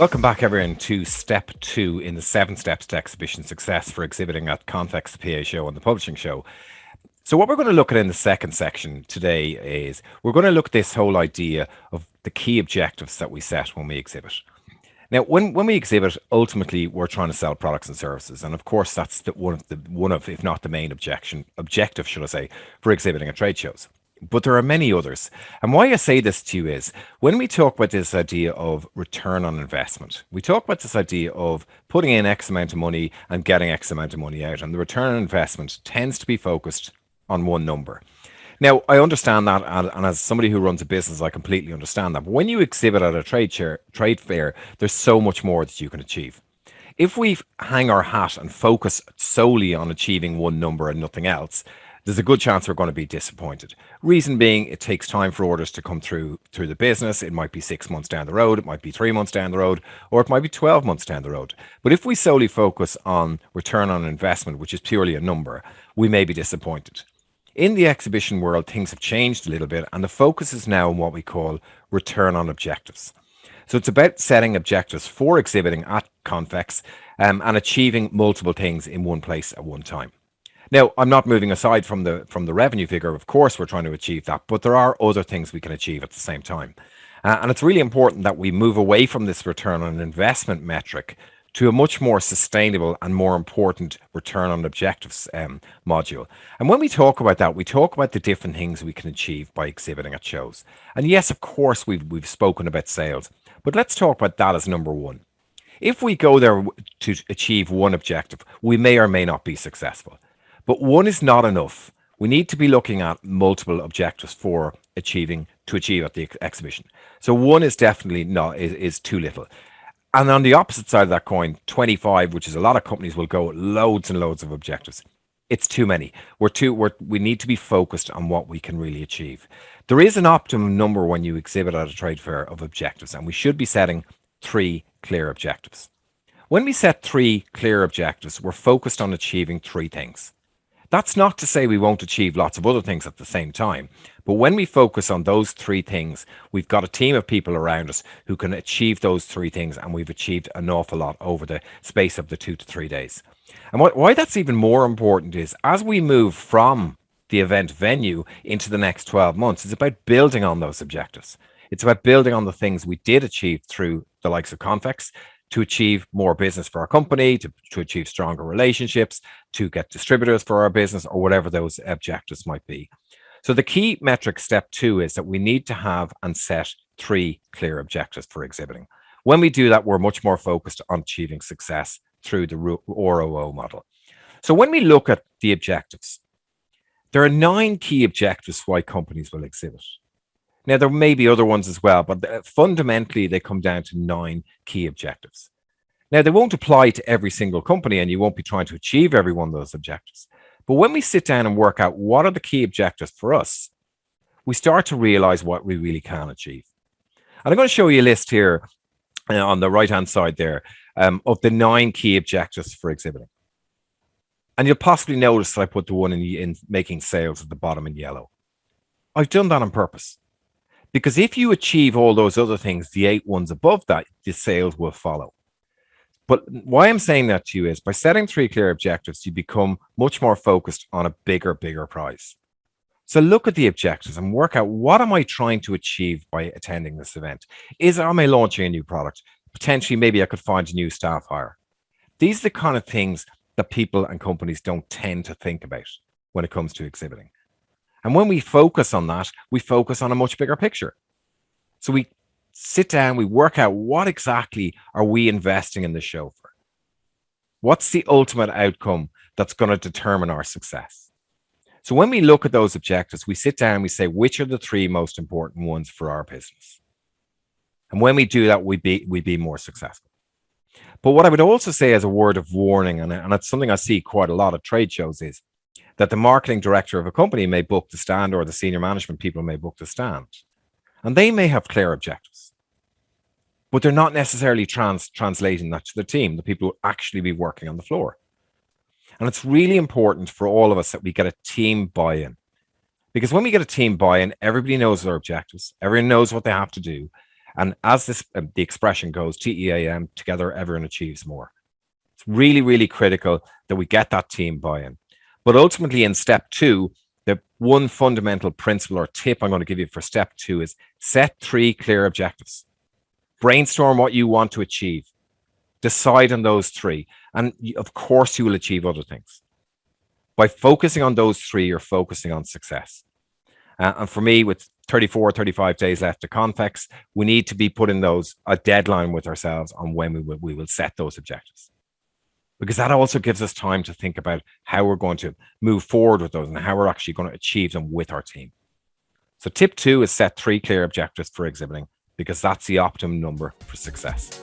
Welcome back, everyone, to step 2 in the 7 steps to exhibition success for exhibiting at CONFEX, the PA show, and the publishing show. So, what we're going to look at in the second section today is we're going to look at this whole idea of the key objectives that we set when we exhibit. Now, when we exhibit, ultimately, we're trying to sell products and services, and of course, that's one of, if not the main objective, should I say, for exhibiting at trade shows. But there are many others. And why I say this to you is when we talk about this idea of return on investment, we talk about this idea of putting in X amount of money and getting X amount of money out. And the return on investment tends to be focused on one number. Now, I understand that. And as somebody who runs a business, I completely understand that. But when you exhibit at a trade fair, there's so much more that you can achieve. If we hang our hat and focus solely on achieving one number and nothing else, there's a good chance we're going to be disappointed. Reason being, it takes time for orders to come through the business. It might be 6 months down the road, it might be 3 months down the road, or it might be 12 months down the road. But if we solely focus on return on investment, which is purely a number, we may be disappointed. In the exhibition world, things have changed a little bit, and the focus is now on what we call return on objectives. So it's about setting objectives for exhibiting at CONFEX and achieving multiple things in one place at one time. Now, I'm not moving aside from the revenue figure. Of course, we're trying to achieve that, but there are other things we can achieve at the same time. And it's really important that we move away from this return on investment metric to a much more sustainable and more important return on objectives module. And when we talk about that, we talk about the different things we can achieve by exhibiting at shows. And yes, of course, we've spoken about sales, but let's talk about that as number one. If we go there to achieve one objective, we may or may not be successful. But one is not enough. We need to be looking at multiple objectives to achieve at the exhibition. So one is definitely not is too little. And on the opposite side of that coin, 25, which is a lot of companies will go loads and loads of objectives. It's too many. We need to be focused on what we can really achieve. There is an optimum number when you exhibit at a trade fair of objectives, and we should be setting 3 clear objectives. When we set 3 clear objectives, we're focused on achieving 3 things. That's not to say we won't achieve lots of other things at the same time. But when we focus on those 3 things, we've got a team of people around us who can achieve those 3 things, and we've achieved an awful lot over the space of the 2 to 3 days. And why that's even more important is as we move from the event venue into the next 12 months, it's about building on those objectives. It's about building on the things we did achieve through the likes of CONFEX, to achieve more business for our company, to achieve stronger relationships, to get distributors for our business, or whatever those objectives might be. So the key metric, step 2, is that we need to have and set 3 clear objectives for exhibiting. When we do that, we're much more focused on achieving success through the ROO model. So when we look at the objectives, there are 9 key objectives why companies will exhibit. Now, there may be other ones as well, but fundamentally, they come down to 9 key objectives. Now, they won't apply to every single company, and you won't be trying to achieve every one of those objectives. But when we sit down and work out what are the key objectives for us, we start to realize what we really can achieve. And I'm going to show you a list here on the right-hand side there of the 9 key objectives for exhibiting. And you'll possibly notice that I put the one in making sales at the bottom in yellow. I've done that on purpose. Because if you achieve all those other things, the 8 ones above that, the sales will follow. But why I'm saying that to you is by setting 3 clear objectives, you become much more focused on a bigger prize. So look at the objectives and work out, what am I trying to achieve by attending this event? Am I launching a new product? Potentially, maybe I could find a new staff hire. These are the kind of things that people and companies don't tend to think about when it comes to exhibiting. And when we focus on that, we focus on a much bigger picture. So we sit down, we work out, what exactly are we investing in the show for? What's the ultimate outcome that's going to determine our success? So when we look at those objectives, we sit down and we say, which are the 3 most important ones for our business? And when we do that, we be more successful. But what I would also say as a word of warning, and it's something I see quite a lot at trade shows, is that the marketing director of a company may book the stand, or the senior management people may book the stand. And they may have clear objectives, but they're not necessarily translating that to the team, the people who actually be working on the floor. And it's really important for all of us that we get a team buy-in. Because when we get a team buy-in, everybody knows their objectives, everyone knows what they have to do, And as the expression goes, TEAM, together everyone achieves more. It's really, really critical that we get that team buy-in. But ultimately in step 2, the one fundamental principle or tip I'm going to give you for step 2 is set 3 clear objectives. Brainstorm what you want to achieve. Decide on those 3. And of course you will achieve other things. By focusing on those 3, you're focusing on success. And for me, with 34, 35 days left to CONFEX, we need to be putting a deadline with ourselves on when we will set those objectives. Because that also gives us time to think about how we're going to move forward with those and how we're actually going to achieve them with our team. So tip 2 is set 3 clear objectives for exhibiting, because that's the optimum number for success.